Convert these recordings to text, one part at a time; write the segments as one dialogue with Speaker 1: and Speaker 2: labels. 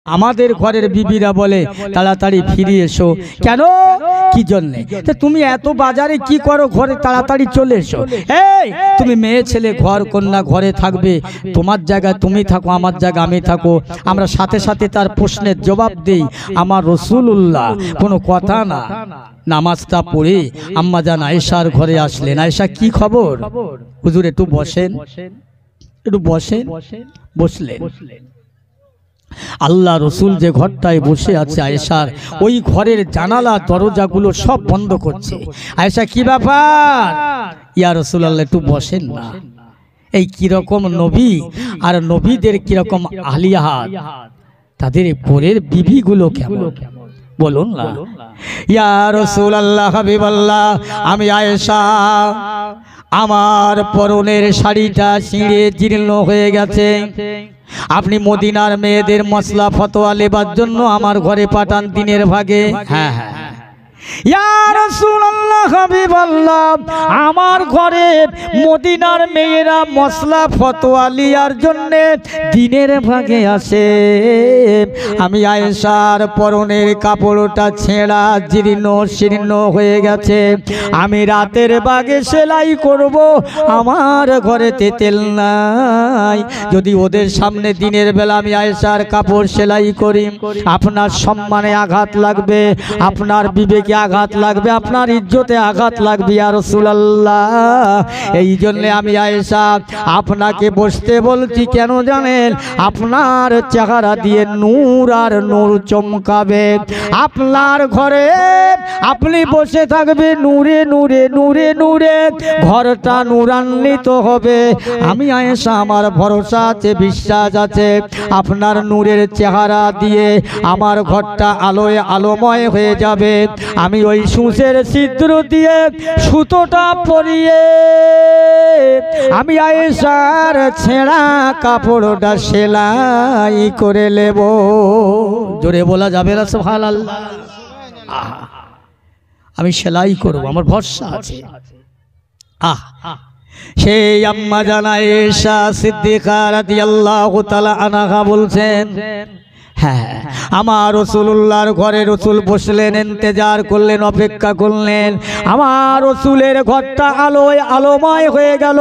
Speaker 1: আমাদের ঘরের বিবিরা বলে তাড়াতাড়ি ফিরে এসো। কেন, কি জন্যে? তুমি এত বাজারে কি করো, ঘরে তাড়াতাড়ি চলে এসো। এই তুমি মেয়ে ছেলে ঘর কন্যা ঘরে থাকবে, তোমার জায়গায় তুমি থাকো, আমার জায়গায় আমি থাকো। আমরা সাথে সাথে তার প্রশ্নের জবাব দেই। আমার রাসূলুল্লাহ কোনো কথা না, নামাজটা পড়ে আম্মাজান আয়েশার ঘরে আসলেন। আয়েশা কি খবর? হুজুর একটু বসেন, একটু বসেন। বসলেন। আল্লাহ রসুল যে ঘরটায় বসে আছে আয়েশার, ওই ঘরের জানালা দরজাগুলো সব বন্ধ করছে। আয়েশা কি ব্যাপার? ইয়া রাসূলুল্লাহ একটু বসেন না। এই কিরকম নবী আর নবীদের কিরকম আহলিয়াত, তাদের পরের বিবিগুলো কেমন বলুন না। ইয়া রাসূলুল্লাহ হাবিবাল্লাহ, আমি আয়েশা, আমার পরনের শাড়িটা ছিঁড়ে জীর্ণ হয়ে গেছে। আপনি মদিনার মেয়েদের মশলা ফতোয়া লেবার জন্য আমার ঘরে পাঠান দিনের ভাগে। হ্যাঁ হ্যাঁ, ইয়া রাসূলুল্লাহ হাবিবাল্লাহ, আমার ঘরে মদিনার মেয়েরা মশলা ফতোয়া লিয়ার জন্য দিনের ভাগে আসে। আমি আয়েশার পরনের কাপড়টা ছেঁড়া জীর্ণ শীর্ণ হয়ে গেছে, আমি রাতের বাগে সেলাই করব, আমার ঘরেতে তেল নাই। যদি ওদের সামনে দিনের বেলা আমি আয়েশার কাপড় সেলাই করি, আপনার সম্মানে আঘাত লাগবে, আপনার বিবেকে আঘাত লাগবে, আপনার ইজ্জতে আঘাত লাগবে ইয়া রাসূলুল্লাহ। এই জন্য আমি আয়েশা আপনাকে বসতে বলছি, কেন জানেন? আপনার চেহারা দিয়ে নূর আর নূর চমকাবে। আপনার ঘরে আপনি বসে থাকবে নূরে নূরে নূরে নূরে, ঘরটা নূরান্বিত হবে। আমি আয়েশা, আমার ভরসা আছে, বিশ্বাস আছে, আপনার নূরের চেহারা দিয়ে আমার ঘরটা আলোয় আলোময় হয়ে যাবে। আমি ওই সূচের ছিদ্র দিয়ে সুতোটা পরিয়ে আমি আয়েশার ছেঁড়া কাপড়টা সেলাই করে নেব। জোরে বলা যাবে না সুবহানাল্লাহ? আমি সেলাই করব, আমার ভরসা আছে। সেই আম্মা জান আয়েশা সিদ্দিকা রাদিয়াল্লাহু তাআলা আনহা বলছেন, হ্যাঁ, আমার রাসূলুল্লাহর ঘরে রাসূল বসলেন, ইন্তজার করলেন, অপেক্ষা করলেন। আমার রাসূলের ঘরটা আলোয় আলোময় হয়ে গেল,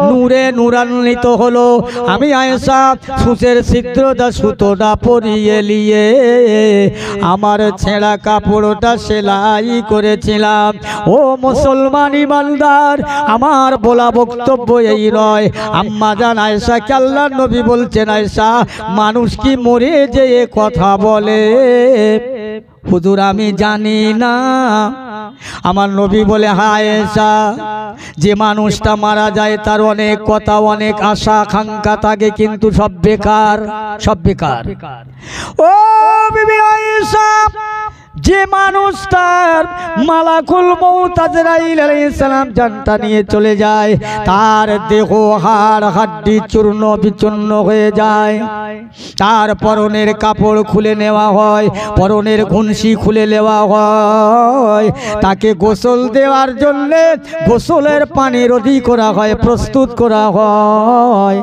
Speaker 1: নূরে নূরান্বিত হলো। আমি আয়েশা সূচের ছিদ্রটা সুতোটা পরিয়ে নিয়ে আমার ছেঁড়া কাপড়টা সেলাই করেছিলাম। ও মুসলমান ইমানদার, আমার বলা বক্তব্য এই নয়। আম্মা জান আয়েশাকে আল্লাহর নবী বলছেন, আয়েশা, মানুষ কি মরে যে কথা বলে? হুজুর আমি জানি না। আমার নবী বলে, হ্যাঁ আয়েশা, যে মানুষটা মারা যায় তার অনেক কথা, অনেক আশা আকাঙ্ক্ষা থাকে, কিন্তু সব বেকার, সব বেকার। ও বিবি আয়েশা, যে মানুষটার মালাকুল মউত আজরাইল আলাইহিস সালাম জানটা নিয়ে চলে যায়, তার দেহ হাড় হাড্ডি চূর্ণ বিচূর্ণ হয়ে যায়, তার পরনের কাপড় খুলে নেওয়া হয়, পরনের ঘুনসি খুলে নেওয়া হয়, তাকে গোসল দেওয়ার জন্য গোসলের পানি রেডি করা হয়, প্রস্তুত করা হয়।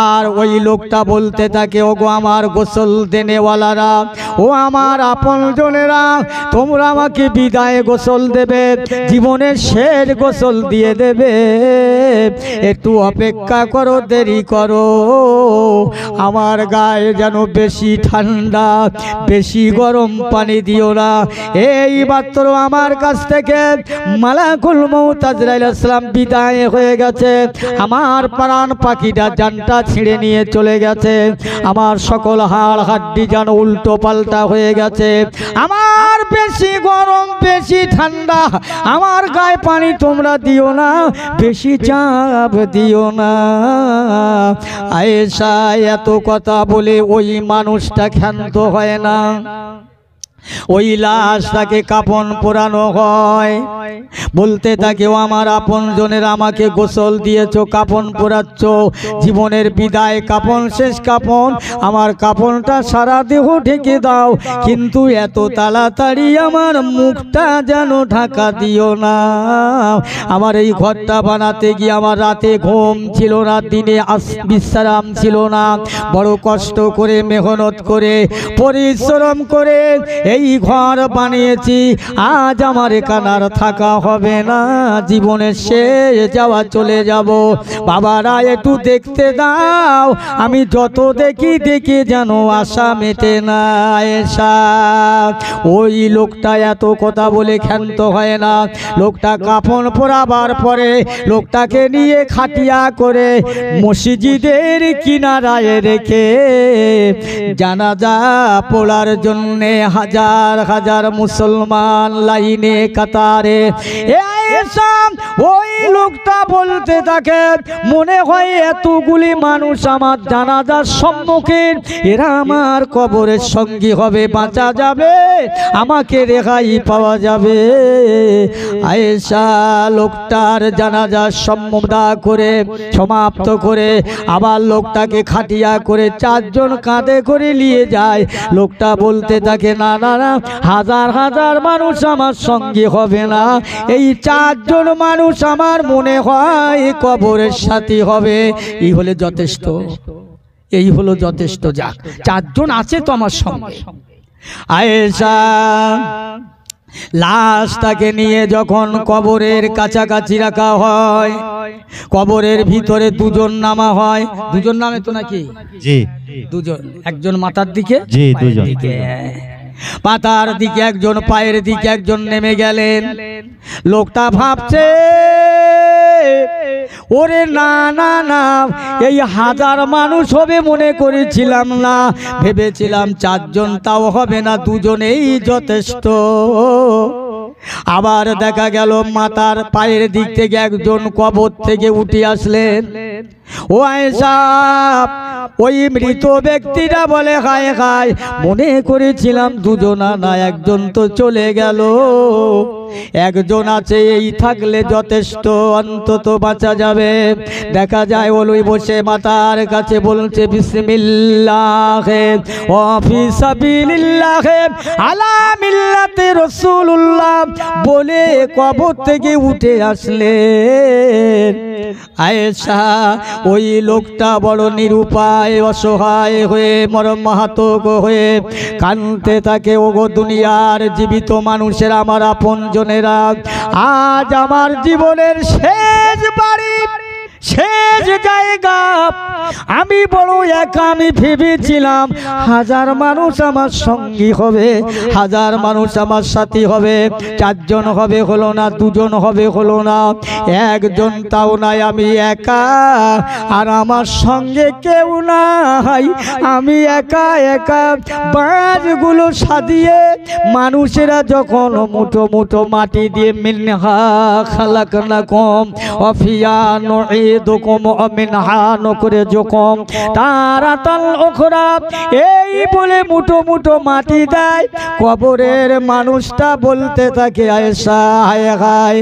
Speaker 1: আর ওই লোকটা বলতে থাকে, ওগো আমার গোসল দেনেওয়ালারা, ও আমার আপনজনেরা, তোমরা আমাকে বিদায় গোসল দেবে, জীবনের শেষ গোসল দিয়ে দেবে, একটু অপেক্ষা করো, দেরি করো। আমার গায়ে যেন বেশি ঠান্ডা বেশি গরম পানি দিও না। এই মাত্র আমার কাছ থেকে মালাকুল মউত আজরাইল সালাম বিদায় হয়ে গেছে, আমার প্রাণ পাখিটা জানটা ছিঁড়ে নিয়ে চলে গেছে, আমার সকল হাড় হাড্ডি যেন উল্টো পাল্টা হয়ে গেছে, আমার বেশি গরম বেশি ঠান্ডা আমার গায়ে পানি তোমরা দিও না, বেশি চাপ দিও না। আয়েশা এত কথা বলে ওই মানুষটা ক্ষান্ত হয় না। ওই লাশটাকে কাফন পরানো হয়, বলতে থাকে ও আমার আপনজনের আমাকে গোসল দিয়েছো, কাফন পরাচ্ছ, জীবনের বিদায় কাফন, শেষ কাফন, আমার কাফনটা সারা দেহ ঢেকে দাও, কিন্তু এত তাড়াতাড়ি আমার মুখটা যেন ঢাকা দিও না। আমার এই ঘরটা বানাতে গিয়ে আমার রাতে ঘুম ছিল না, দিনে বিশ্রাম ছিল না, বড় কষ্ট করে মেহনত করে পরিশ্রম করে এই ঘর বানিয়েছি, আজ আমার এখানে আর থাকা হবে না, জীবনের শেষ যাওয়া চলে যাব, বাবারা একটু দেখতে দাও, আমি যত দেখি দেখি যেন আশা মেটে না। এসা ওই লোকটা এত কথা বলে ক্ষান্ত হয় না, লোকটা কাফন পরাবার পরে লোকটাকে নিয়ে খাটিয়া করে মসজিদের কিনারায় রেখে জানাজা পড়ার জন্যে হাজার হাজার মুসলমান লাইনে কাতারে। ওই লোকটা বলতে থাকে মনে হয় এতগুলি মানুষ আমার জানাজার সম্মুখীন, এরা আমার কবরের সঙ্গী হবে, বাঁচা যাবে, আমাকে রেহাই পাওয়া যাবে। আয়েশা লোকটার জানাজার সম্মুদা করে সমাপ্ত করে আবার লোকটাকে খাটিয়া করে চারজন কাঁধে করে নিয়ে যায়। লোকটা বলতে থাকে না না না, হাজার হাজার মানুষ আমার সঙ্গী হবে না, এই চারজন মানুষ আমার মনে হয় কবরের সাথী হবে, এই হলে যথেষ্ট, এই হলো যথেষ্ট, যাক চারজন আছে তো আমার সঙ্গে। আয়েশা লাশটাকে নিয়ে যখন কবরের কাছাকাছি রাখা হয়, কবরের ভিতরে দুজন নামা হয়, দুজন নামে তো নাকি? জি দুজন, একজন মাথার দিকে, জি দুজন দিকে, মাথার দিকে একজন, পায়ের দিকে একজন নেমে গেলেন। লোকটা ভাবছে ওরে না না না, এই হাজার মানুষ হবে মনে করেছিলাম না, ভেবেছিলাম চারজন, তাও হবে না, দুজনেই যথেষ্ট। আবার দেখা গেল মাথার পায়ের দিক থেকে একজন কবর থেকে উঠে আসলেন। ও আয়েশা, ওই মৃত ব্যক্তিটা বলে হায় হায়, মনে করেছিলাম দুজনা না, একজন তো চলে গেল, একজন আছে, এই থাকলে যথেষ্ট, অন্তত বাঁচা যাবে। দেখা যায় ওই বসে মাতার কাছে বলছে বিসমিল্লাহ ওয়া ফি সাবিলিল্লাহ আলা মিল্লাতে রাসূলুল্লাহ বলে কবর থেকে উঠে আসলেন। আয়েশা ওই লোকটা বড় নিরুপায় অসহায় হয়ে মর্মাহত হয়ে কাঁদতে থাকে, ওগো দুনিয়ার জীবিত মানুষের আমার আপনজনেরা, আজ আমার জীবনের শেষ বাড়ি, শেষ জায়গা, আমি বড় একা, আমি ভেবেছিলাম হাজার মানুষ আমার সঙ্গী হবে, হাজার মানুষ আমার সাথী হবে, চারজন হবে হলো না, দুজন হবে হলো না, একজন তাও নাই, আমি একা, আর আমার সঙ্গে কেউ নাই, আমি একা একা। বাঁশগুলো সাজিয়ে মানুষেরা যখন মুঠো মুঠো মাটি দিয়ে মিনহা খালাকনাকুম ওয়া ফিহা নুঈদুকুম ওয়া মিনহা নুখরিজুকুম তারাতাল উখরা, এই বলে মুঠো মুঠো মাটি দেয়। কবরের মানুষটা বলতে থাকে আয়েশা হায় হায়,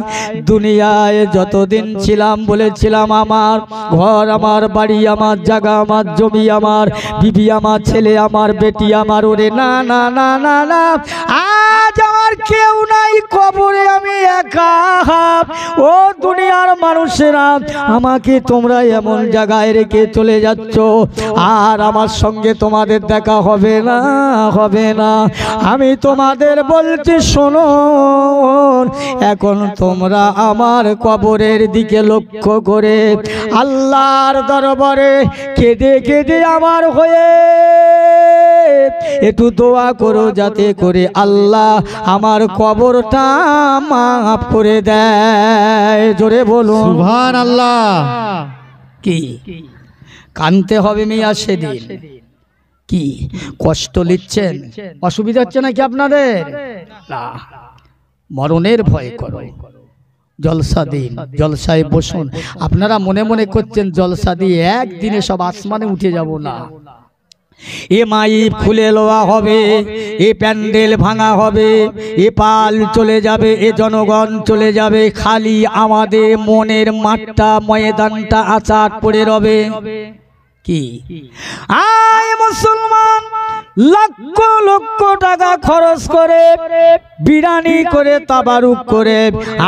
Speaker 1: দুনিয়ায় যতদিন ছিলাম বলেছিলাম আমার ঘর, আমার বাড়ি, আমার জায়গা, আমার জমি, আমার বিবি, আমার ছেলে, আমার বেটি, আমার, ওরে না না না না না, আজ আমার কেউ নাই, কবরে আমি একা। ও দুনিয়ার মানুষেরা, আমাকে তোমরা এমন জায়গায় রেখে চলে যাচ্ছ, আর আমার সঙ্গে তোমাদের দেখা হবে না, হবে না। আমি তোমাদের বলছি শোনো, এখন তোমরা আমার কবরের দিকে লক্ষ্য করে আল্লাহর দরবারে কেঁদে কেঁদে আমার হয়ে একটু দোয়া করো, যাতে করে আল্লাহ আমার কবরটা মাফ করে দেয়। জোরে বলুন সুবহানাল্লাহ। কি কানতে হবে মিয়া সেদিন? কি কষ্ট নিচ্ছেন? অসুবিধা হচ্ছে নাকি আপনাদের? না, মরণের ভয় করো, জলসা দিন, জলসায় বসুন। আপনারা মনে মনে করছেন জলসা দিয়ে একদিনে সব আসমানে উঠে যাব, না, এ মাইপ খুলে লওয়া হবে, এ প্যান্ডেল ভাঙা হবে, এ পাল চলে যাবে, এ জনগণ চলে যাবে, খালি আমাদের মনের মাঠটা ময়দানটা আচার পড়ে রবে। কি আয় মুসলমান লক্ষ লক্ষ টাকা খরচ করে বিরিয়ানি করে তাবারুক করে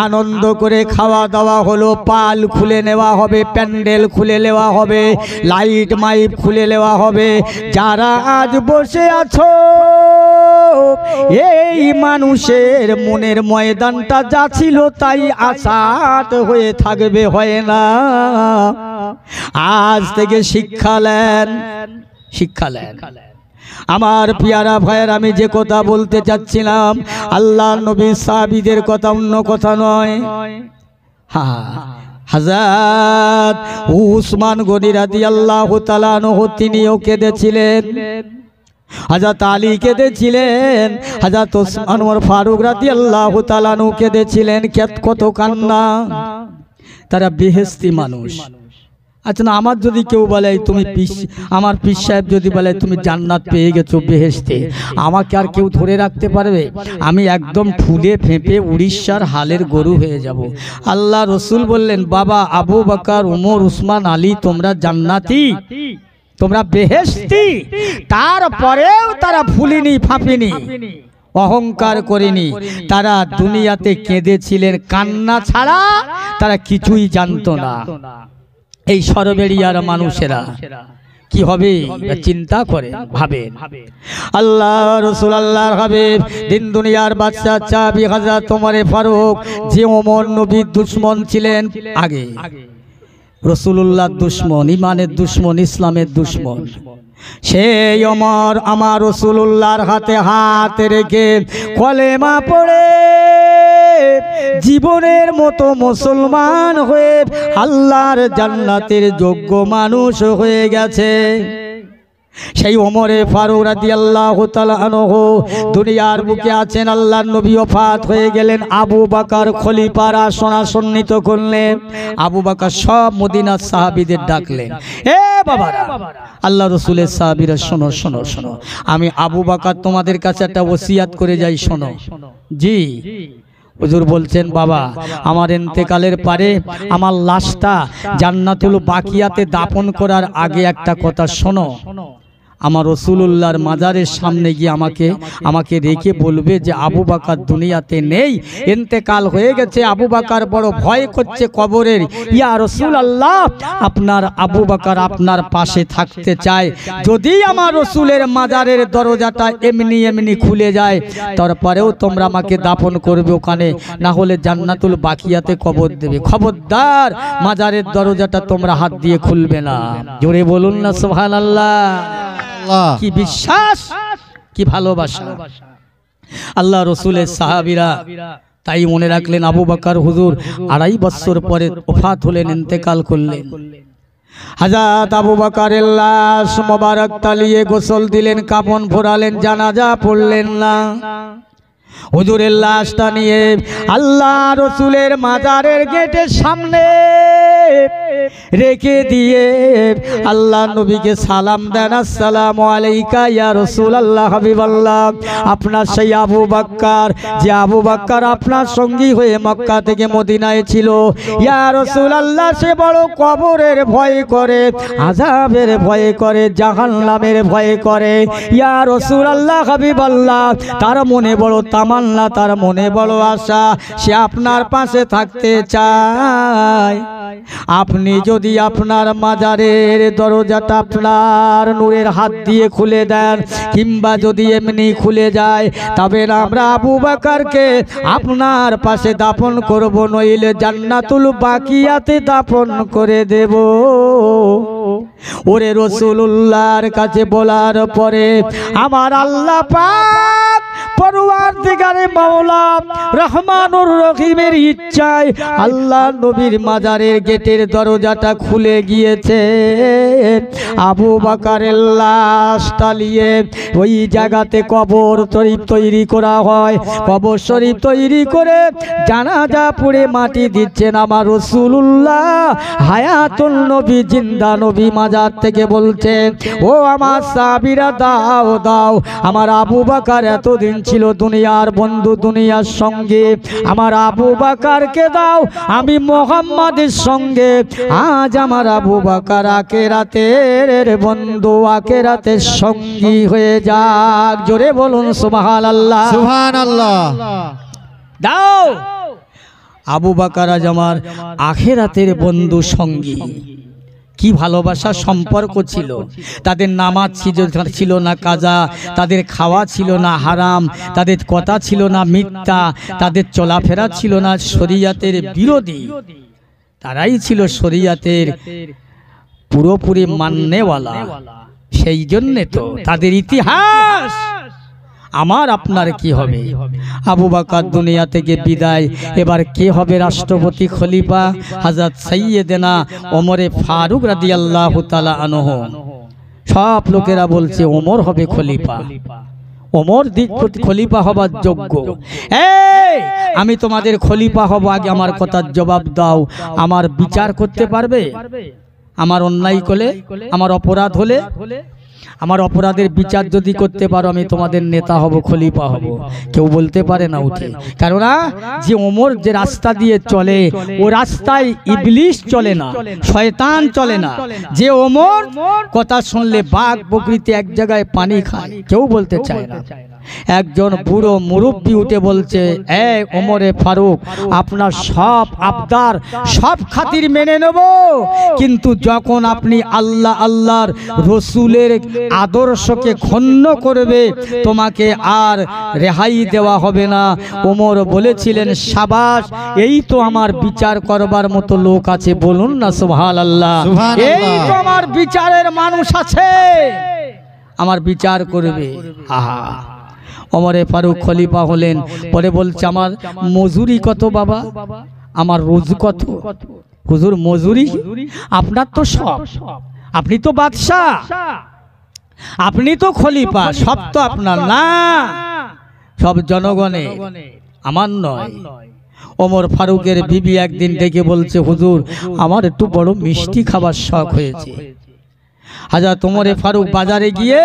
Speaker 1: আনন্দ করে খাওয়া দাওয়া হলো, পাল খুলে নেওয়া হবে, প্যান্ডেল খুলে নেওয়া হবে, লাইট মাইপ খুলে নেওয়া হবে। যারা আজ বসে আছো এই মানুষের মনের ময়দানটা যা ছিল তাই আসাত হয়ে থাকবে, হয় না। আজ থেকে শিক্ষা নেন, শিক্ষা নেন। আমার পিয়ারা ভাইয়ের, আমি যে কথা বলতে চাচ্ছিলাম আল্লাহ নবী সাহাবীদের কথা, অন্য কথা নয়। হযরত উসমান গনি রাদিয়াল্লাহু তাআলা আনহু তিনিও কেঁদেছিলেন, হযরত আলী কেঁদেছিলেন, হযরত ওসমান ওমর ফারুক রাদিয়াল্লাহু তাআলা আনহু কেঁদেছিলেন। কত কান্না, তারা বেহেশতি মানুষ। আচ্ছা না, আমার যদি কেউ বলে তুমি আমার পীর সাহেব যদি বলে তুমি জান্নাত পেয়ে গেছো বেহেশতে, আমাকে আর কেউ ধরে রাখতে পারবে? আমি একদম ফুলে ফেঁপে উড়িষ্যার হালের গরু হয়ে যাব। আল্লাহ রসুল বললেন, বাবা আবু বকর, উমর, উসমান, আলী তোমরা জান্নাতি, তোমরা বেহেশতি। তারপরেও তারা ফুলিনি ফাঁপিনি, অহংকার করেনি। তারা দুনিয়াতে কেঁদেছিলেন, কান্না ছাড়া তারা কিছুই জানতো না। এই সরবেরিয়ার মানুষেরা কি হবে চিন্তা করে ভাবেন। আল্লাহ রসুল আল্লাহর হাবিব দিন দুনিয়ার বাদশা চাবি হযরত ওমর ফারুক, যে ওমর নবীর দুশমন ছিলেন, আগে রাসূলুল্লাহর দুশমন, ইমানের দুশমন, ইসলামের দুশমন, সেই ওমর আমার রাসূলুল্লাহর হাতে হাত রেখে কলেমা পড়ে জীবনের মতো মুসলমান হয়ে আল্লাহর জান্নাতের যোগ্য মানুষ হয়ে গেছে। সেই ওমরে ফারুক রাদিয়াল্লাহু তাআলা আনহু দুনিয়ার বুকে আছেন, আল্লাহর নবী ওফাত হয়ে গেলেন। আবু বকর খলিফার আসন আসন্নিত করলেন। আবু বকর সব মদিনার সাহাবীদের ডাকলেন, এ বাবারা, আল্লাহ রসুলের সাহাবীরা, শোনো শোনো শোনো, আমি আবু বকর তোমাদের কাছে একটা ওসিয়াত করে যাই, শোনো। জি হুজুর বলছেন, বাবা আমার ইন্তেকালের পরে আমার লাশটা জান্নাতুল বাকিয়াতে দাফন করার আগে একটা কথা শোনো। আমার রাসূলুল্লাহর মাজারের সামনে গিয়ে আমাকে রেখে বলবে যে আবু বকর দুনিয়াতে নেই, ইন্তেকাল হয়ে গেছে। আবু বকর বড় ভয় করছে কবরের। ইয়া রাসূলুল্লাহ, আপনার আবু বকর আপনার পাশে থাকতে চায়। যদি আমার রাসূলের মাজারের দরজাটা এমনি এমনি খুলে যায়, তারপরেও তোমরা আমাকে দাফন করবে ওখানে, না হলে জান্নাতুল বাকিয়াতে কবর দেবে। খবরদার মাজারের দরজাটা তোমরা হাত দিয়ে খুলবে না। জোরে বলুন না সুবহানাল্লাহ। কি বিশ্বাস, কি ভালোবাসা। আল্লাহ রসুলের সাহাবীরা তাই মনে রাখলেন, আবু বকর হুজুর 2.5 বছর পরে ওফাত হলেন, ইন্তেকাল করলেন। হযরত আবু বকরের লাশ মোবারক তালিয়ে গোসল দিলেন, কাফন পরালেন, জানাজা পড়লেন না। হুজুরের লাশটা নিয়ে আল্লাহ রসুলের মাজারের গেটের সামনে রেখে দিয়ে আল্লাহ নবীকে সালাম দেন, আসসালামু আলাইকা ইয়া রাসূলুল্লাহ হাবিবাল্লাহ। আপনার সেই আবু বকর, যে আবু বকর আপনার সঙ্গী হয়ে মক্কা থেকে মদিনায় ছিল, ইয়া রাসূলুল্লাহ সে বড় কবরের ভয় করে, আযাবের ভয় করে, জাহান্নামের ভয় করে। ইয়া রাসূলুল্লাহ হাবিবাল্লাহ, তার মনে বড় তামান্না, তার মনে বড় আশা, সে আপনার পাশে থাকতে চায়। আপনি যদি আপনার মাজারের দরজাটা আপনার নূরের হাত দিয়ে খুলে দেন, কিংবা যদি এমনি খুলে যায়, তবে আমরা আবু বকরকে আপনার পাশে দাফন করব, নইলে জান্নাতুল বাকিয়াতে দাফন করে দেব। ওরে রাসূলুল্লাহর কাছে বলার পরে আমার আল্লাহ পাক পরওয়ারদিগারে মাওলা রহমানুর রহিমের ইচ্ছায় আল্লাহ নবীর মাজারের গেটের দরজাটা খুলে গিয়েছে। আবু বকরের লাশটা নিয়ে ওই জায়গাতে কবর শরীফ তৈরি করা হয়। কবর শরীফ তৈরি করে জানাজা পড়ে মাটি দিচ্ছেন আমার রাসূলুল্লাহ হায়াতুল নবী, জিন্দা নবী মাজার থেকে বলছেন, ও আমার সাহাবীরা দাও দাও, আমার আবু বকর এতদিন ছিল দুনিয়ার বন্ধু, দুনিয়ার সঙ্গে, আমার আবু বকরকে দাও, আমি মুহাম্মাদের সঙ্গে। আজ আমার আবু বকর আখিরাতের বন্ধু, আখিরাতের সঙ্গী হয়ে যাক। জোরে বলুন সুবহানাল্লাহ,
Speaker 2: সুবহানাল্লাহ।
Speaker 1: দাও আবু বকর আজ আমার আখিরাতের বন্ধু সঙ্গী। কি ভালোবাসা সম্পর্ক ছিল তাদের। নামাজ ছিল না কাজা, তাদের খাওয়া ছিল না হারাম, তাদের কথা ছিল না মিথ্যা, তাদের চলাফেরা ছিল না শরীয়তের বিরোধী। তারাই ছিল শরীয়তের পুরোপুরি মাননেওয়ালা। সেই জন্যে তো তাদের ইতিহাস আমার আপনার কি হবে। আবু বকর দুনিয়া থেকে বিদায়, এবার কে হবে রাষ্ট্রপতি খলিফা? হযরত সাইয়েদেনা ওমরে ফারুক রাদিয়াল্লাহু তাআলা আনহু। সব লোকেরা বলছে ওমর হবে খলিফা, ওমর খলিফা হবার যোগ্য। এই আমি তোমাদের খলিফা হব, আগে আমার কথার জবাব দাও। আমার বিচার করতে পারবে? আমার অন্যায় করলে, আমার অপরাধ হলে, আমার অপরাধের বিচার যদি করতে পারো, আমি তোমাদের নেতা হব, খলিফা হব। কেউ বলতে পারে না উঠে, কেননা যে ওমর যে রাস্তা দিয়ে চলে ও রাস্তায় ইবলিশ চলে না, শয়তান চলে না। যে ওমর কথা শুনলে বাঘ বকরিতে এক জায়গায় পানি খায়, কেউ বলতে চায় না। একজন বুড়ো মুরব্বী উঠে বলছে, এই ওমরে ফারুক, আপনার সব আবদার সব খাতির মেনে নেব, কিন্তু যখন আপনি আল্লাহ আল্লাহর রসুলের আদর্শকে ক্ষুণ্ণ করবে, তোমাকে আর রেহাই দেওয়া হবে না। ওমর বলেছিলেন, সাবাস, এই তো আমার বিচার করবার মতো লোক আছে, বলুন না সুবহানাল্লাহ। এই তো আমার বিচারের মানুষ আছে, আমার বিচার করবে। আহা, ওমরে ফারুক খলিফা হলেন। পরে বলছে, আমার মজুরি কত বাবা, আমার রোজ কত? হুজুর মজুরি? আপনার তো সব, আপনি তো বাদশাহ, আপনি তো খলিফা, সব তো আপনার না, সব জনগণে, আমার নয়। ওমর ফারুকের বিবি একদিন ডেকে বলছে, হুজুর আমার একটু বড় মিষ্টি খাবার শখ হয়েছে। হযরত ওমরে ফারুক বাজারে গিয়ে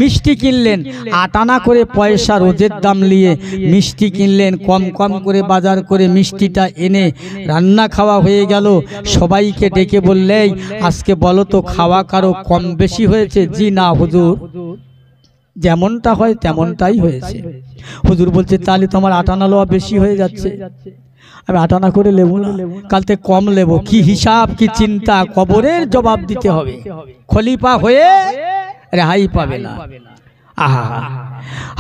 Speaker 1: মিষ্টি কিনলেন, 8 আনা করে পয়সা রোজের দাম নিয়ে মিষ্টি কিনলেন। কম কম করে বাজার করে মিষ্টিটা এনে রান্না খাওয়া হয়ে গেল। সবাইকে ডেকে বললেই, আজকে বলো তো খাওয়া কারো কম বেশি হয়েছে? জি না হুজুর, যেমনটা হয় তেমনটাই হয়েছে। হুজুর বলছে, তাহলে তোমার 8 আনা লওয়া বেশি হয়ে যাচ্ছে, আমি 8 আনা করে লেবো না, কালকে কম লেবো। কি হিসাব, কি চিন্তা, কবরের জবাব দিতে হবে। খলিফা হয়ে রেহাই পাবে না। আহা,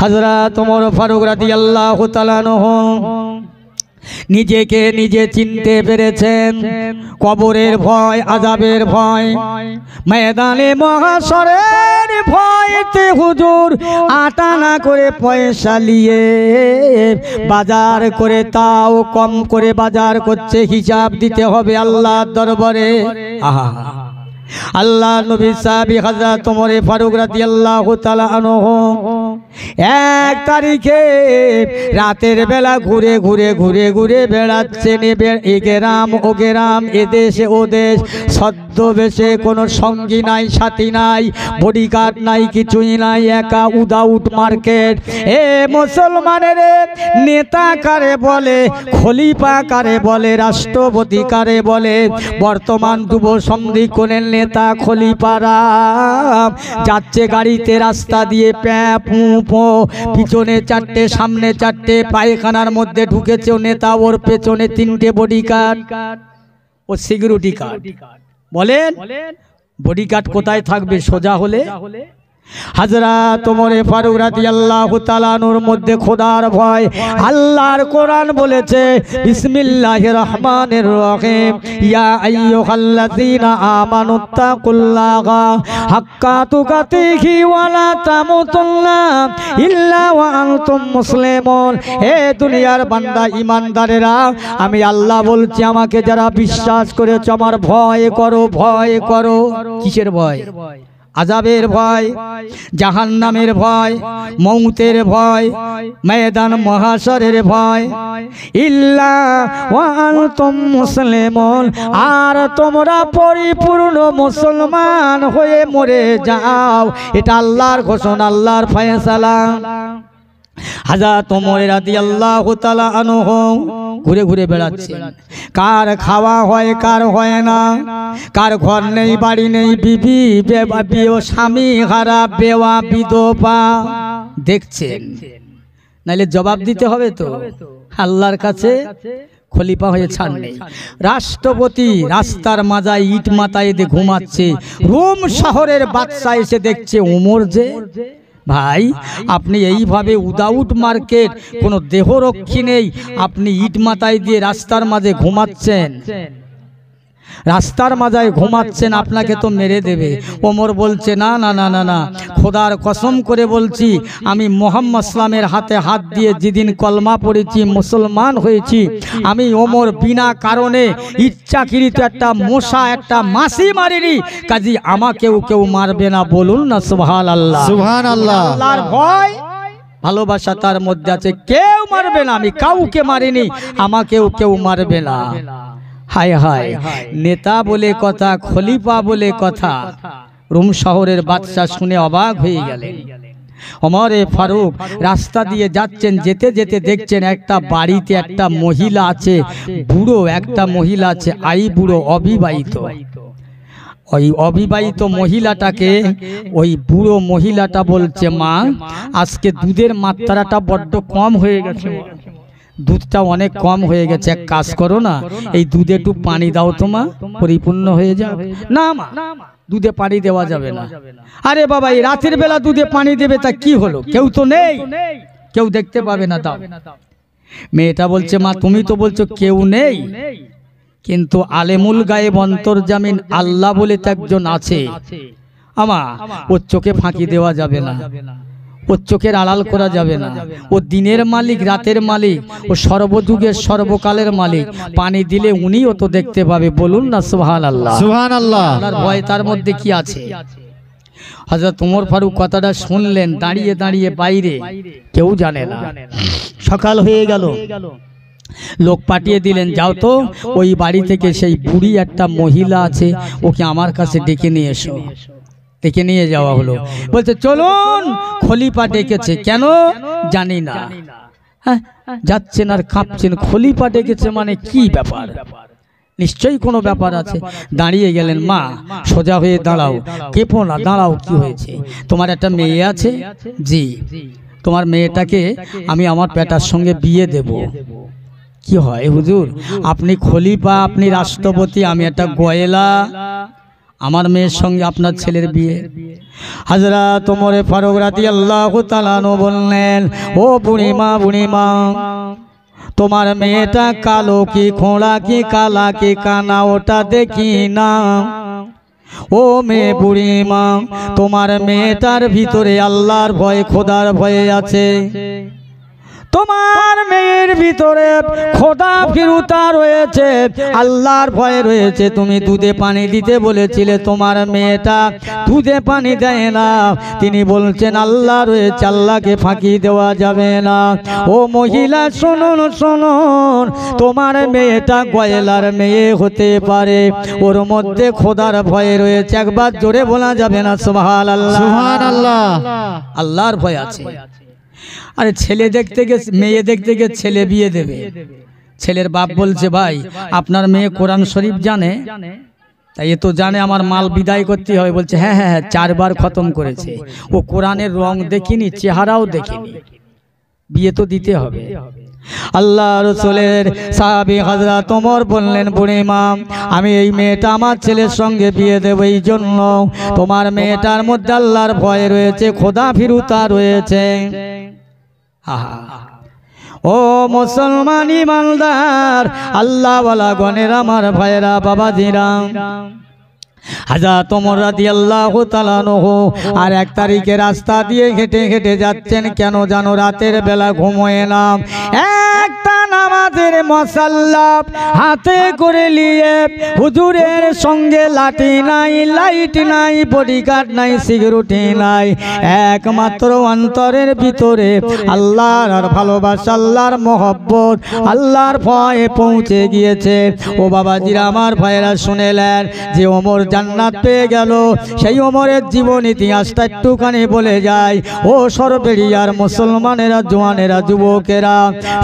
Speaker 1: হযরত ওমর ফারুক রাদিয়াল্লাহু তাআলা আনহু নিজেকে নিজে চিনতে পেরেছেন। কবরের ভয়, আযাবের ভয়, ময়দানে মহাশরের ভয়তে হুজুর 8 আনা করে পয়সা নিয়ে বাজার করে, তাও কম করে বাজার করছে, হিসাব দিতে হবে আল্লাহর দরবারে। আহা, আল্লাহ নবী সাহাবী হযরত ওমর ফারুক রাদিয়াল্লাহু তাআলা আনহু 1 তারিখে রাতের বেলা ঘুরে ঘুরে ঘুরে ঘুরে বেড়াচ্ছেন। এ গ্রাম ও গ্রাম, এ দেশে ও দেশ, ছদ্মবেশে, কোনো সঙ্গী নাই, সাথী নাই, বডিগার্ড নাই, কিছুই নাই, একা উদাউট মার্কেট। এ মুসলমানের নেতা কারে বলে, খলিফা কারে বলে, রাষ্ট্রপতি কারে বলে? বর্তমান যুব সন্ধিক্ষণের নেতা খলিফারা যাচ্ছে গাড়িতে রাস্তা দিয়ে, প্যাঁ পু, পিছনে 4টে, সামনে 4টে, পায়খানার মধ্যে ঢুকেছে নেতা, ওর পেছনে 3টে বডিগার্ড ও সিকিউরিটি গার্ড। বলেন বডিগার্ড কোথায় থাকবে সোজা হলে? হযরত ওমর ফারুক রাদিয়াল্লাহু তাআলা আনহুর মধ্যে খোদার ভয়। আল্লাহর কোরআন বলেছে বিসমিল্লাহির রহমানির রহিম, ইয়া আইয়ুহাল্লাযীনা আমানুত্তাকুল্লাহা হাক্কা তুকাতিহি ওয়া লা তামুতুন্না ইল্লা ওয়া আনতুম মুসলিমুন। হে দুনিয়ার বান্দা ঈমানদারেরা, আমি আল্লাহ বলছি, আমাকে যারা বিশ্বাস করেছো আমার ভয় করো, ভয় করো। কিসের ভয়? আযাবের ভয়, জাহান্নামের ভয়, মৌতের ভয়, ময়দান মহাশরের ভয়। ইল্লা ওয়া আনতুম মুসলিমুন, আর তোমরা পরিপূর্ণ মুসলমান হয়ে মরে যাও। এটা আল্লাহর ঘোষণা, আল্লাহর ফয়সালা। হযরত ওমর রাদিয়াল্লাহু তাআলা আনহু ঘুরে ঘুরে বেড়াচ্ছেন। কার খাওয়া হয়, কার হয় না, কার ঘর নেই, বাড়ি নেই, বিবি স্বামী হারা, বেওয়া বিধবা দেখছেন। নাইলে জবাব দিতে হবে তো আল্লাহর কাছে। খলিফা হয়ে ছাড় নেই। রাষ্ট্রপতি রাস্তার মাজায় ইট মাথায় দিয়ে ঘুমাচ্ছে। রোম শহরের বাদশা এসে দেখছে ওমর যে। ভাই, আপনি এইভাবে উদাউট মার্কেট, কোনো দেহরক্ষী নেই, আপনি ইট মাথায় দিয়ে রাস্তার মাঝে ঘুমাচ্ছেন, রাস্তার মাঝায় ঘুমাচ্ছেন, আপনাকে তো মেরে দেবে। ওমর বলছে না না না না না, খোদার কসম করে বলছি, আমি মুহাম্মদ সাল্লামের হাতে হাত দিয়ে যেদিন কলমা পড়েছি, মুসলমান হয়েছি, আমি ওমর বিনা কারণে ইচ্ছাকৃত একটা মশা, একটা মাছি মারিনি। কাজী আমাকেও কেউ মারবে না, বলুন না সুবহানাল্লাহ। সুবহানাল্লাহ। আল্লাহর ভয়, ভালোবাসা তার মধ্যে আছে। কেউ মারবে না, আমি কাউকে মারিনি, আমাকেও কেউ মারবে না। হায় হায়, নেতা বলে কথা, খলিফা বলে কথা। রোম শহরের বাদশা শুনে অবাক হয়ে গেলেন। ওমরে ফারুক রাস্তা দিয়ে যাচ্ছেন, যেতে যেতে দেখছেন একটা বাড়িতে একটা মহিলা আছে, বুড়ো একটা মহিলা আছে, বুড়ো অবিবাহিত। ওই অবিবাহিত মহিলাটাকে ওই বুড়ো মহিলাটা বলছে, মা আজকে দুধের মাত্রাটা বড্ড কম হয়ে গেছে, দুধটা অনেক কম হয়ে গেছে, এক কাজ করো না, এই দুধে একটু পানি দাও তো মা, পরিপূর্ণ হয়ে যাক। না মা, দুধে পানি দেওয়া যাবে না। আরে বাবা, এই রাতের বেলা দুধে পানি দেবে, তা কি হলো, কেউ তো নেই, কেউ দেখতে পাবে না, দাও। মেয়েটা বলছে, মা তুমি তো বলছো কেউ নেই, কিন্তু আলেমুল গায়েব অন্তর্জামিন আল্লাহ বলে তো একজন আছে, আমা ওর চোখে ফাঁকি দেওয়া যাবে না, ওর চোখের আড়াল করা যাবে না। ও দিনের মালিক, রাতের মালিক, ও সর্বযুগের সর্বকালের মালিক। পানি দিলে উনিও তো দেখতে পাবে, বলুন না সুবহানাল্লাহ। সুবহানাল্লাহ। আল্লাহর ভয় তার মধ্যে কি আছে? হযরত ওমর ফারুক কথাটা শুনলেন, দাঁড়িয়ে দাঁড়িয়ে বাইরে, কেউ জানে না। সকাল হয়ে গেল, লোক পাঠিয়ে দিলেন, যাও তো ওই বাড়ি থেকে সেই বুড়ি একটা মহিলা আছে, ওকে আমার কাছে ডেকে নিয়ে এসো। ডেকে নিয়ে যাওয়া হলো। বলছে চলুন, খলিফা ডেকেছে। কেন জানি না। হ্যাঁ, যাচ্ছেন আর কাঁপছেন, খলিফা ডেকেছে মানে কি ব্যাপার, নিশ্চয়ই কোনো ব্যাপার আছে। দাঁড়িয়ে গেলেন, মা সোজা হয়ে দাঁড়াও, কেঁপো না, দাঁড়াও, কি হয়েছে? তোমার একটা মেয়ে আছে? জি। তোমার মেয়েটাকে আমি আমার পেটার সঙ্গে বিয়ে দেব। কি হয় হুজুর, আপনি খলিফা, আপনি রাষ্ট্রপতি, আমি একটা গয়েলা, আমার মেয়ের সঙ্গে আপনার ছেলের বিয়ে? হযরত ওমর ফারুক রাদিয়াল্লাহু তাআলা আনহু বললেন, ও বুড়িমা, বুড়িমা, তোমার মেয়েটা কালো কি খোঁড়া কি কালা কি কানা ওটা দেখি না। ও মেয়ে বুড়িমা, তোমার মেয়েটার ভিতরে আল্লাহর ভয়, খোদার ভয়ে আছে। তোমার মেয়ের ভিতরে খোদা ফিরুতা রয়েছে, আল্লাহর ভয় রয়েছে। তুমি দুধে পানি দিতে বলেছিলে, তোমার মেয়েটা দুধে পানি দেয় না। তিনি বলছেন আল্লাহ রয়েছে, আল্লাহকে ফাঁকি দেওয়া যাবে না। ও মহিলা শুনুন, শুনুন, তোমার মেয়েটা গয়লার মেয়ে হতে পারে, ওর মধ্যে খোদার ভয় রয়েছে। একবার জোরে বলা যাবে না সুবহানাল্লাহ? সুবহানাল্লাহ। আল্লাহর ভয় আছে। আরে ছেলে দেখতে গেছে, মেয়ে দেখতে গেছে, ছেলে বিয়ে দেবে। ছেলের বাপ বলছে, ভাই আপনার মেয়ে কোরআন শরীফ জানে? তাই এ তো জানে আমার মাল বিদায় করতে হয়। বলছে হ্যাঁ হ্যাঁ হ্যাঁ, 4 বার খতম করেছে। ও কোরআনের রং দেখিনি, চেহারাও দেখিনি, বিয়ে তো দিতে হবে। আল্লাহ রসুলের সাহাবী হযরত ওমর বললেন, বুড়িমা আমি এই মেয়েটা আমার ছেলের সঙ্গে বিয়ে দেব, এই জন্য তোমার মেয়েটার মধ্যে আল্লাহর ভয় রয়েছে, খোদা ফিরুতা রয়েছে। ও মুসলমান ইমানদার আল্লাহওয়ালা গণের আমার ভাইরা বাবাজিরা, হযরত ওমর রাদিয়াল্লাহু তাআলা আনহু আর 1 তারিখে রাস্তা দিয়ে হেঁটে হেঁটে যাচ্ছেন। কেন জানো? রাতের বেলা ঘুমোয় না, একটা নামাজের মুসাল্লা হাতে করে নিয়ে, হুজুরের সঙ্গে লাঠি নাই, লাইট নাই, বডিগার্ড নাই, সিকিউরিটি নাই, একমাত্র অন্তরের ভিতরে আল্লাহর ভালোবাসা, আল্লাহর মহব্বত, আল্লাহর ভয়ে পৌঁছে গিয়েছে। ও বাবাজিরা আমার ভাইরা শুনেলেন যে ওমর জান্নাত পেয়ে গেল। সেই ওমরের জীবন ইতিহাসটা একটুখানি বলে যায়। ও সরবেরিয়ার মুসলমানেরা, জওয়ানেরা, যুবকেরা,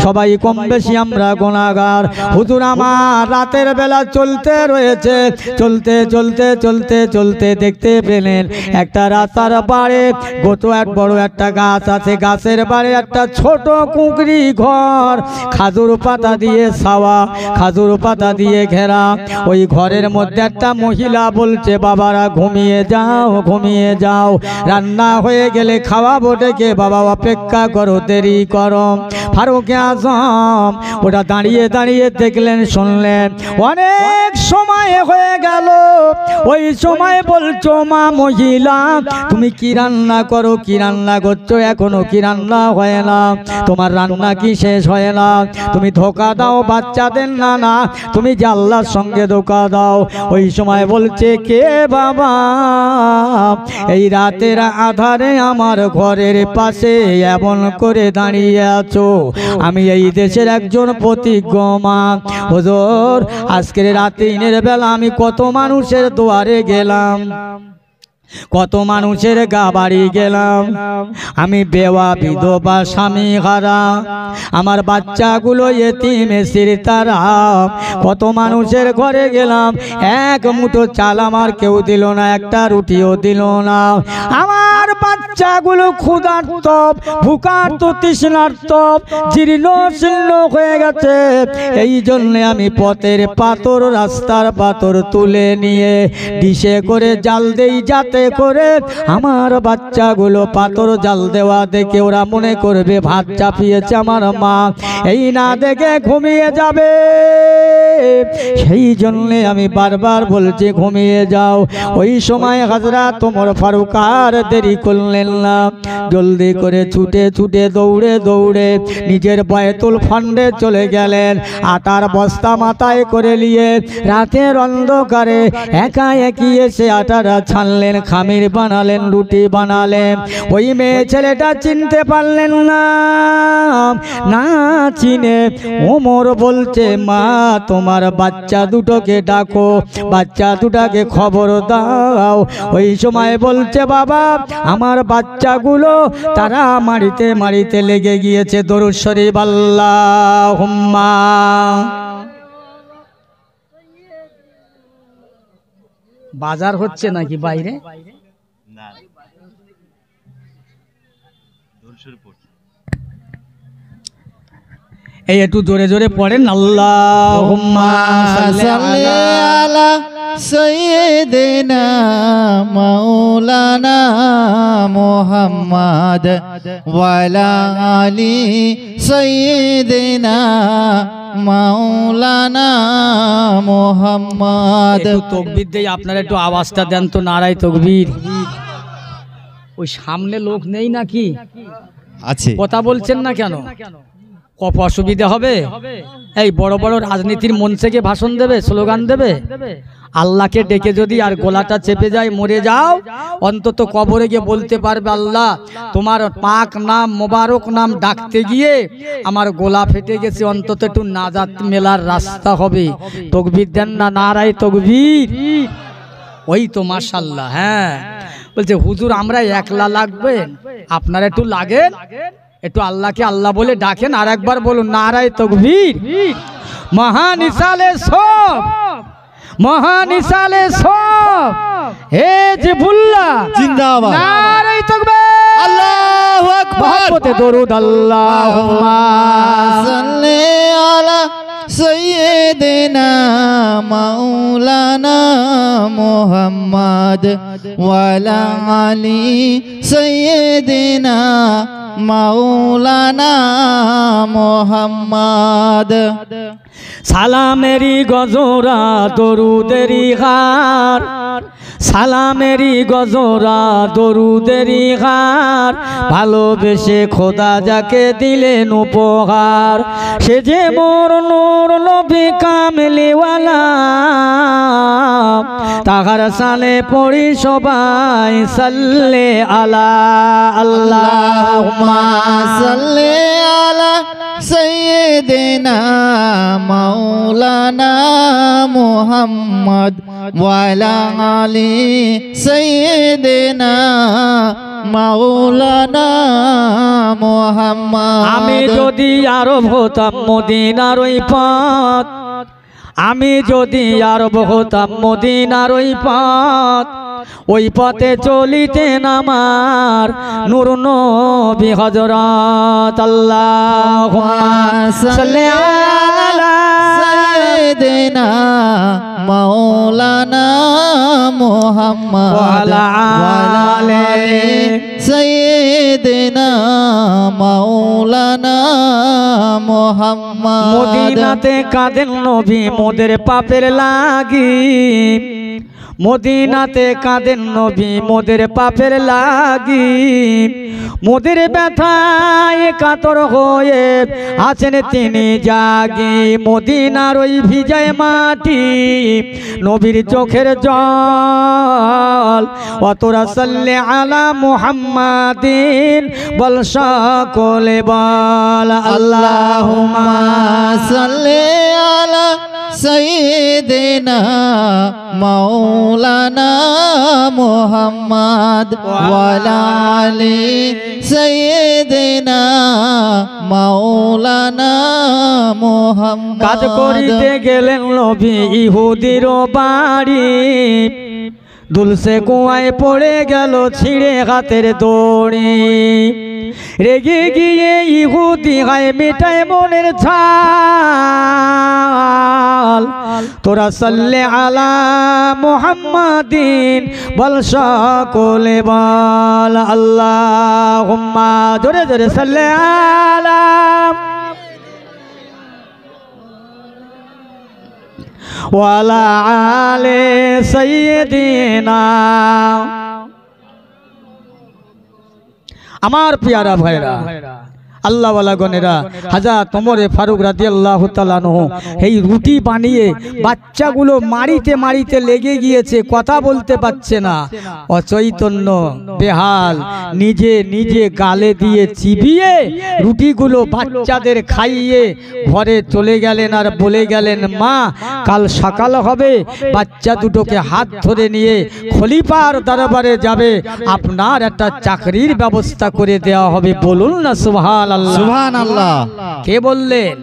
Speaker 1: সবাই কম বেশি আমরা গুনাহগার। হুজুর আমার রাতের বেলা চলতে রয়েছে, চলতে চলতে চলতে চলতে দেখতে পেলেন একটা রাস্তার পাড়ে এক বড় একটা গাছ আছে, গাছের পাড়ে একটা ছোট কুঁকরি ঘর, খাজুর পাতা দিয়ে ছাওয়া, খাজুর পাতা দিয়ে ঘেরা। ওই ঘরের মধ্যে একটা মহিলা বলছে, বাবারা ঘুমিয়ে যাও, ঘুমিয়ে যাও, রান্না হয়ে গেলে খাওয়াবো ডেকে, বাবা অপেক্ষা করো, দেরি করো। ফারুক আজম ওটা দাঁড়িয়ে দাঁড়িয়ে দেখলেন, শুনলেন। অনেক সময় হয়ে গেল, ওই সময় বলছো, মা মহিলা তুমি কি রান্না করো, কি রান্না করছো, এখনো কি রান্না হয় না, তোমার রান্না কি শেষ হয় না? তুমি ধোকা দাও বাচ্চাদের, না না তুমি যে আল্লাহর সঙ্গে ধোকা দাও। ওই সময় বলছে, কে বাবা এই রাতের আধারে আমার ঘরের পাশে এমন করে দাঁড়িয়ে আছো? আমি এই দেশের একজন প্রতিজ্ঞ মা। হুজুর আজকের রাতের বেলা আমি কত মানুষের দুয়ারে গেলাম, কত মানুষের গা বাড়ি গেলাম, আমি বেওয়া বিধবা স্বামী হারা, আমার বাচ্চাগুলো এতিম সিরতারা, কত মানুষের ঘরে গেলাম, এক মুঠো চাল আমার কেউ দিল না, একটা রুটিও দিল না। আমার বাচ্চাগুলো ক্ষুধার্ত, ভুকার্ত, তৃষ্ণার্ত, জীর্ণ শীর্ণ হয়ে গেছে। এই জন্যে আমি পথের পাথর, রাস্তার পাথর তুলে নিয়ে ডিশে করে জাল দেই, যাতে করে আমার বাচ্চাগুলো পাথর জাল দেওয়া দেখে ওরা মনে করবে ভাত চাপিয়েছে আমার মা, এই না দেখে ঘুমিয়ে যাবে। সেই জন্যে আমি বারবার বলছি ঘুমিয়ে যাও। ওই সময় হযরত ওমর ফারুক আর দেরি করলেন না, জলদি করে ছুটে ছুটে দৌড়ে দৌড়ে নিজের বায়তুল ফান্ডে চলে গেলেন। আটার বস্তা মাথায় করে নিয়ে রাতের অন্ধকারে একা একই এসে আটারা ছানলেন, খামির বানালেন, রুটি বানালেন। ওই মেয়ে ছেলেটা চিনতে পারলেন না, না চিনে ওমর বলছে, মা তোমার বাচ্চা দুটোকে ডাকো, বাচ্চা দুটাকে খবর দাও। ওই সময় বলছে, বাবা আমার বাচ্চাগুলো তারা মারিতে মারিতে লেগে গিয়েছে। দরুদ শরীফ আল্লাহুম্মা। বাজার হচ্ছে নাকি বাইরে? এই একটু জোরে জোরে পড়েন, আল্লাহুম্মা সাল্লি আলা
Speaker 2: সাইয়্যিদিনা মাওলানা মুহাম্মদ ওয়া আলা আলি সাইয়্যিদিনা মাওলানা মুহাম্মদ।
Speaker 1: একটু তাকবীর দেই, আপনারা একটু আওয়াজটা দেন তো, নারায়ে তাকবীর। ওই সামনে লোক নেই নাকি?
Speaker 2: আছে।
Speaker 1: কথা বলছেন না কেন? কত অসুবিধা হবে? এই বড় বড় রাজনীতির মঞ্চে গিয়ে ভাষণ দেবে, স্লোগান দেবে, আল্লাহকে ডেকে যদি আর গলাটা চেপে যায়, মরে যাও, অন্তত কবরে গিয়ে বলতে পারবে, আল্লাহ তোমার পাক নাম, মোবারক নাম ডাকতে গিয়ে আমার গলা ফেটে গেছে, অন্তত একটু নাজাত মেলার রাস্তা হবে। তাকবীর দেন না, নারায়ে তাকবীর। ওই তো মাশাআল্লাহ। হ্যাঁ বলছে, হুজুর আমরা একলা লাগবেন, আপনারা একটু লাগেন, একটু আল্লাহকে আল্লাহ বলে ডাকেন। আর একবার বলুন, নারায়ে তাকবীর। মহান ইসালে সব, মহান ইসালে সব, হে জিবুল্লাহ
Speaker 2: জিন্দাবাদ,
Speaker 1: নারায়ে তাকবীর।
Speaker 2: আল্লাহু আকবার
Speaker 1: মহব্বতে দরুদ আল্লাহুম্মা
Speaker 2: সাল্লি আলা সাইয়্যিদিনা মাওলানা মুহাম্মদ ওয়া আলা আলি সাইয়্যিদিনা মাওলানা মুহাম্মদ।
Speaker 1: সালামেরি গজরা দরুদেরি হার, সালামেরি গজরা দরুদেরি হার, ভালোবেসে খোদা যাকে দিলেন উপহার, সে যে মোর নূর নবী কামলিওয়ালা, তাহার সালে পড়ি সবাই সাল্লে আলা।
Speaker 2: আল্লাহুম্মা সাল্লি আলা সাইয়্যিদিনা মাওলানা মুহাম্মদ ওয়া আলা আলি সাইয়্যিদিনা মাওলানা মুহাম্মদ।
Speaker 1: আমি যদি আরব হতাম মদিনার ওই পথ, আমি যদি আরব হতাম মদিনার ওই পথ, ওই পথে চলিতেন আমার নূর নবী হযরত। আল্লাহুম্মা সাল্লি আলা
Speaker 2: সাইয়্যিদিনা মাওলানা মুহাম্মদ
Speaker 1: ওয়া আলা আলি
Speaker 2: সাইয়্যিদিনা মাওলানা মুহাম্মদ।
Speaker 1: মদিনাতে কাঁদেন নবী মোদের পাপের লাগি, মদিনাতে কাঁদেন নবী মোদের পাপের লাগি, মোদের ব্যথায় কাতর হয়ে আছেন তিনি জাগি। মদিনার ওই ভিজায় মাটি নবীর চোখের জল, অতরা সাল্লি আলা মুহাম্মাদিন বল সকলে বল।
Speaker 2: আল্লাহুম্মা সাল্লি আলা সাইয়্যিদিনা মাওলানা মুহাম্মদ ওয়া আলা আলি সাইয়্যিদিনা মাওলানা মুহাম্মদ।
Speaker 1: কাজ করিতে গেলেন নবী ইহুদির বাড়ি, দুলসে কুয়ায় পড়ে গেল ছিঁড়ে হাতের দড়ি, রেগে গিয়ে ইহুদি হায় মেটায় মনের ছাল, তোরা সাল্লে আলা মুহাম্মাদিন বল সকলে বল। আল্লাহুম্মা জোরে জোরে সাল্লে আলা ওয়ালা আলে সাইয়্যিদিনা। আমার পিয়ারা ভাইরা আল্লাহ ওয়ালা গনেরা, হযরত ওমর ফারুক রাদিয়াল্লাহু তাআলা আনহু এই রুটি বানিয়ে বাচ্চাগুলো মারিতে মারিতে লেগে গিয়েছে, কথা বলতে পারছে না, অচৈতন্য বেহাল, নিজে নিজে গালে দিয়ে চিবিয়ে রুটিগুলো বাচ্চাদের খাইয়ে ঘরে চলে গেলেন আর বলে গেলেন, মা কাল সকাল হবে, বাচ্চা দুটোকে হাত ধরে নিয়ে খলিফার দরবারে যাবে, আপনার একটা চাকরির ব্যবস্থা করে দেওয়া হবে, বলুন না সুবহানাল্লাহ।
Speaker 2: সুবহানাল্লাহ।
Speaker 1: কে বললেন?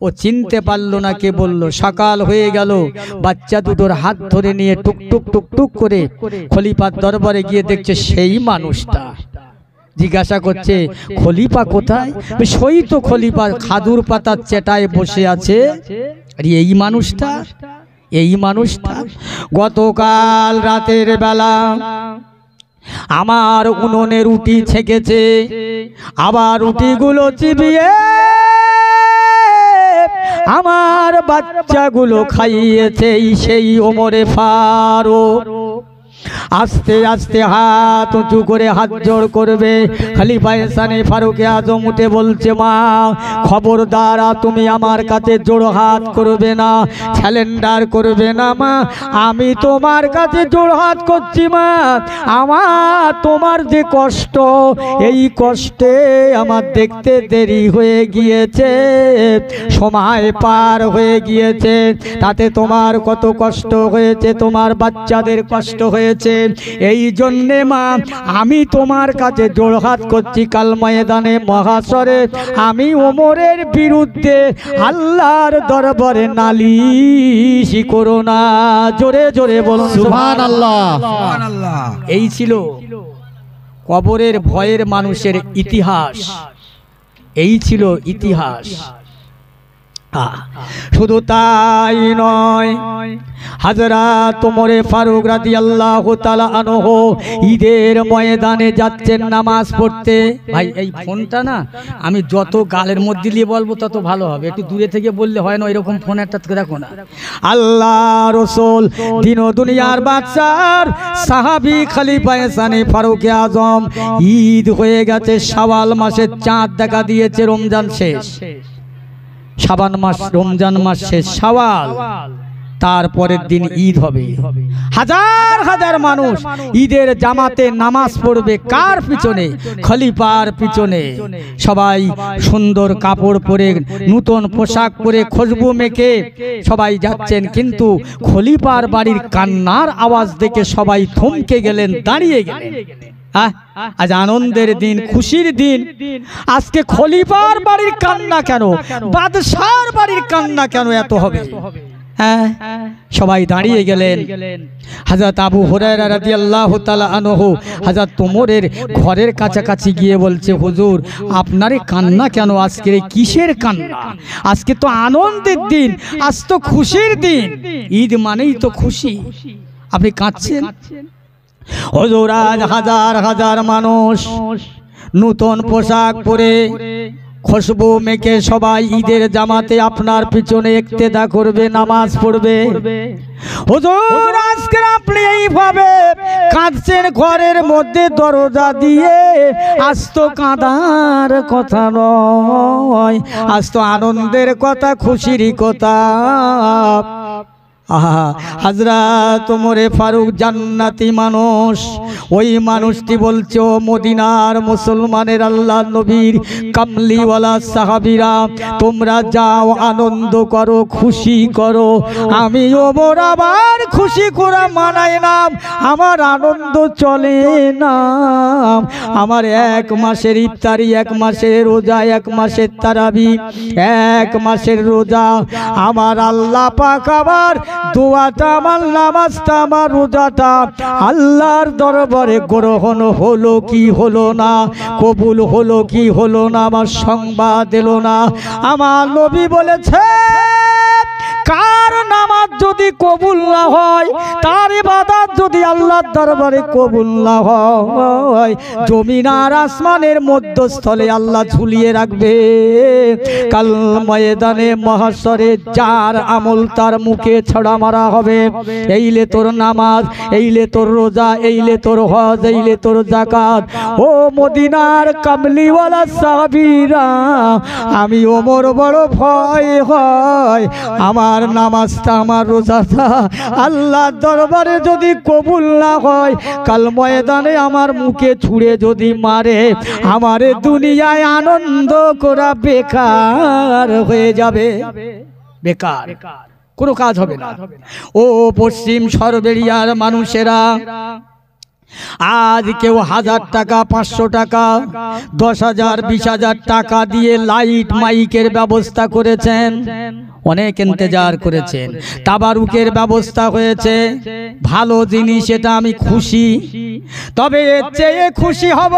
Speaker 1: ও চিনতে পারলো না কে বলল। সকাল হয়ে গেল, বাচ্চা দুটোর হাত ধরে নিয়ে টুকটুক টুকটুক করে খলিফার দরবারে গিয়ে দেখছে সেই মানুষটা। জিজ্ঞাসা করছে, খলিফা কোথায়? সই তো খলিফা খাদুর পাতার চেটায় বসে আছে। আরে এই মানুষটা, এই মানুষটা গতকাল রাতের বেলা আমার উনুনে রুটি ছেকেছে, আবার রুটিগুলো চিবিয়ে আমার বাচ্চাগুলো খাইয়েছে সেই ওমরে ফারুক। আস্তে আস্তে হাত উঁচু করে হাত জোড় করবে, খলিফা সানি ফারুক আজম উঠে বলছে, মা খবরদার তুমি আমার কাছে জোড় হাত করবে না, স্যালেন্ডার করবে না মা, আমি তোমার কাছে জোড় হাত করছি মা, আমার তোমার যে কষ্ট, এই কষ্টে আমার দেখতে দেরি হয়ে গিয়েছে, সময় পার হয়ে গিয়েছে, তাতে তোমার কত কষ্ট হয়েছে, তোমার বাচ্চাদের কষ্ট হয়েছে, এই জন্যে মা আমি তোমার কাছে জোড়হাত করছি, কাল ময়দানে মহাশরে আমি ওমরের বিরুদ্ধে আল্লাহর দরবারে নালিশ করো না। জোরে জোরে বলুন
Speaker 2: সুবহানাল্লাহ।
Speaker 1: এই ছিল কবরের ভয়ের মানুষের ইতিহাস এই ছিল ইতিহাস। শুধু তাই নয়, হযরত ওমর ফারুক রাদিয়াল্লাহু তাআলা আনহু ঈদের ময়দানে যাচ্ছেন নামাজ পড়তে। ভাই এই ফোনটা না আমি যত গালের মধ্যে দিয়ে বলবো তত ভালো হবে, একটু দূরে থেকে বললে হয় না, এরকম ফোন একটা রাখো না। আল্লাহ রাসূল দিন ও দুনিয়ার বাদশার সাহাবী খলিফা সানি ফারুকে আজম, ঈদ হয়ে গেছে, শাওয়াল মাসের চাঁদ দেখা দিয়েছে, রমজান শেষ, শাবান মাস, রমজান মাস শেষ, শাওয়াল, তারপরের দিন ঈদ হবে। হাজার হাজার মানুষ ঈদের জামাতে নামাজ পড়বে কার পিছনে? খলিফার পিছনে। সবাই সুন্দর কাপড় পরে, নতুন পোশাক পরে, খুশবু মেখে সবাই যাচ্ছেন, কিন্তু খলিফার বাড়ির কান্নার আওয়াজ দেখে সবাই থমকে গেলেন, দাঁড়িয়ে গেলেন। আজ আনন্দের দিন, খুশির দিন, আজকে খলিফার বাড়ির কান্না কেন, বাদশার বাড়ির কান্না কেন এত হবে? সবাই দাঁড়িয়ে গেলেন। হযরত আবু হুরায়রা রাদিয়াল্লাহু তাআলা আনহু হযরত ওমরের ঘরের কাছাকাছি গিয়ে বলছে, হুজুর আপনার কান্না কেন? আজকে কিসের কান্না? আজকে তো আনন্দের দিন, আজ তো খুশির দিন, ঈদ মানেই তো খুশি, আপনি কাঁদছেন? হুজুর আজ হাজার হাজার মানুষ নতুন পোশাক পরে, খুশবু মেখে সবাই ঈদের জামাতে আপনার পিছনে ইক্তেদা করবে, নামাজ পড়বে। হুজুর আজকে আপনি এইভাবে কাঁদছেন ঘরের মধ্যে দরজা দিয়ে, আজ তো কাঁদার কথা নয়, আজ তো আনন্দের কথা, খুশির কথা। হযরত ওমর ফারুক জান্নাতি মানুষ, ওই মানুষটি বলছো, মদিনার মুসলমানের আল্লাহ নবীর কামলিওয়ালা সাহাবীরা, তোমরা যাও আনন্দ করো, খুশি করো, আমি ওমর আবার খুশি করা মানাই না, আমার আনন্দ চলে না। আমার এক মাসের ইফতারি, এক মাসের রোজা, এক মাসের তারাবি, এক মাসের রোজা, আমার আল্লাহ পাক আবার দোয়াটা, আমার নামাজটা, আমার রোজাটা আল্লাহর দরবারে গ্রহণ হলো কি হলো না, কবুল হলো কি হলো না, আমার সংবাদ এলো না। আমার নবী বলেছে, কার নামাজ যদি কবুল না হয়, তার ইবাদত যদি আল্লাহর দরবারে কবুল না হয়, জমিন আর আসমানের মধ্যস্থলে আল্লাহ ঝুলিয়ে রাখবে। কাল ময়দানে মহাশরে যার আমল তার মুখে ছড়া মারা হবে। এইলে তোর নামাজ, এইলে তোর রোজা, এইলে তোর হজ, এইলে তোর যাকাত। ও মদিনার কামলিওয়ালা সাহাবীরা, আমি ওমর বড় ভয় হয়, আমার নামাজটা, আমার রোজাটা আল্লাহর দরবারে যদি কবুল না হয়, কাল ময়দানে আমার মুখে ছুঁড়ে যদি মারে, আমার দুনিয়ায় আনন্দ করা বেকার হয়ে যাবে, বেকার, কোনো কাজ হবে না। ও পশ্চিম সরবেরিয়ার মানুষেরা, আজ কেউ 1000 টাকা, 500 টাকা, 10,000, 20,000 টাকা দিয়ে লাইট মাইকের ব্যবস্থা করেছেন, অনেক ইন্তজার করেছেন, তাবারুকের ব্যবস্থা হয়েছে, ভালো জিনিস, এটা আমি খুশি। তবে এর চেয়ে খুশি হব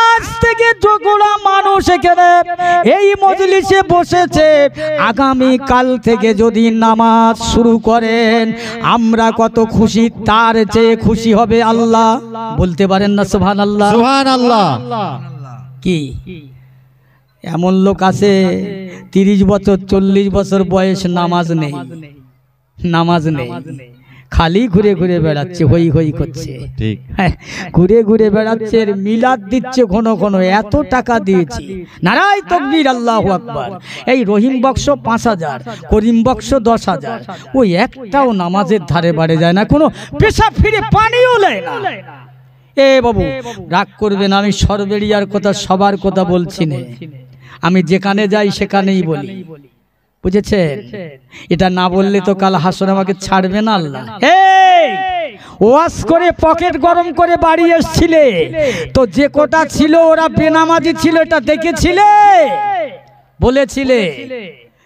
Speaker 1: আজ থেকে যতগুলো মানুষ এখানে এই মজলিসে বসেছে, আগামী কাল থেকে যদি নামাজ শুরু করেন, আমরা কত খুশি, তার চেয়ে খুশি হবে আল্লাহ। বলতে পারেন না সুবহানাল্লাহ?
Speaker 2: সুবহানাল্লাহ।
Speaker 1: কি এমন লোক আছে 30 বছর 40 বছর বয়স, নামাজ নেই, নামাজ নেই, খালি ঘুরে ঘুরে বেড়াচ্ছে, হই হই করছে, ঠিক, ঘুরে ঘুরে বেড়াচ্ছে, মিলাদ দিচ্ছে ঘন ঘন, এত টাকা দিয়েছি, নারায়ে তাকবীর, আল্লাহু আকবার। এই রহিম বক্স 5,000, করিম বক্স 10,000, ওই একটাও নামাজের ধারে বাড়ে যায় না, কোনো পেশা ফিরে পানিও নেয় না। এ বাবু রাগ করবেন, আমি সরবেরিয়ার কথা, সবার কথা বলছি না, আমি যেখানে যাই সেখানেই বলি, বুঝেছেন? এটা না বললে তো কাল হাসরে আমাকে ছাড়বে না আল্লাহ। ওয়াজ করে পকেট গরম করে বাড়ি এসছিলে তো, যে কোটা ছিল ওরা বেনামাজি ছিল, এটা দেখেছিলে, বলেছিলে।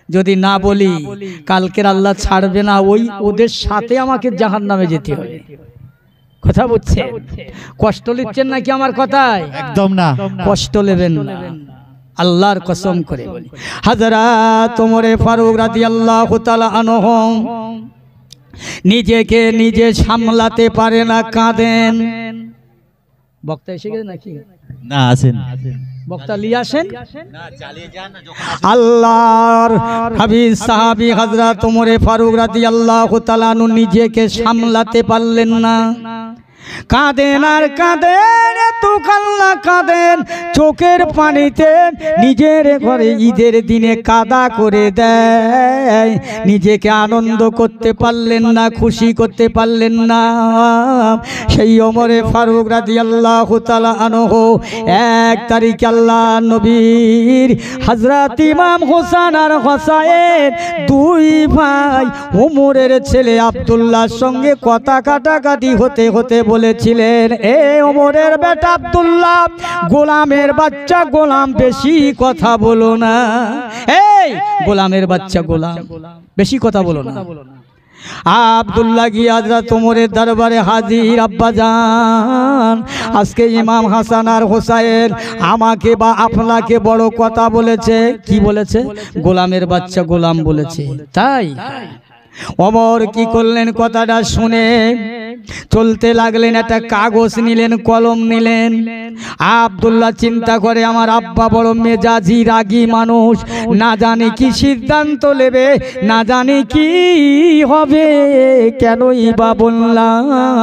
Speaker 1: যদি না বলি কালকের আল্লাহ ছাড়বে না, ওই ওদের সাথে আমাকে জাহান্নামে যেতে হবে। কথা বুঝছেন? কষ্ট নিচ্ছেন নাকি আমার কথায়?
Speaker 2: একদম না।
Speaker 1: কষ্ট নেবেন না, আল্লাহর কসম করে বলি। হযরত ওমর ফারুক রাদিয়াল্লাহু তাআলা আনহু নিজেকে নিজে সামলাতে পারে না, কাঁদেন। বক্তা এসে গেছে নাকি?
Speaker 2: না, আছেন।
Speaker 1: বক্তা নিয়ে আসেন। আল্লাহর হাবিব সাহাবী হযরত ওমর ফারুক রাদিয়াল্লাহু তাআলা আনহু নিজেকে সামলাতে পারলেন না, কাঁদেন আর কাঁদেন, এত কান্না কাঁদেন, চোখের পানিতে নিজের ঘরে ঈদের দিনে কাদা করে দেয়। নিজেকে আনন্দ করতে পারলেন না, খুশি করতে পারলেন না। সেই ওমর ফারুক রাদিয়াল্লাহু তাআলা আনহু 1 তারিখে আল্লাহ নবীর হযরত ইমাম হোসেন আর হোসাইন 2 ভাই ওমরের ছেলে আব্দুল্লাহর সঙ্গে কথা কাটাকাটি হতে হতে বলেছিলেন, এ ওমরের বেটা আব্দুল্লাহ, গোলামের বাচ্চা গোলাম, বেশি কথা বলো না। এই গোলামের বাচ্চা গোলাম, বেশি কথা বলো না। আব্দুল্লাহ গিয়ে হযরত ওমরের দরবারে হাজির। আব্বা জান, আজকে ইমাম হাসান আর হোসাইন আমাকে বা আপনাকে বড় কথা বলেছে। কি বলেছে? গোলামের বাচ্চা গোলাম বলেছে। তাই ওমর কি করলেন? কথাটা শুনে চলতে লাগলেন। একটা কাগজ নিলেন, কলম নিলেন। আব্দুল্লাহ চিন্তা করে, আমার আব্বা বড় মেজাজি রাগী মানুষ, না জানি কি সিদ্ধান্ত নেবে, না জানি কি হবে, কেনই বা বললাম।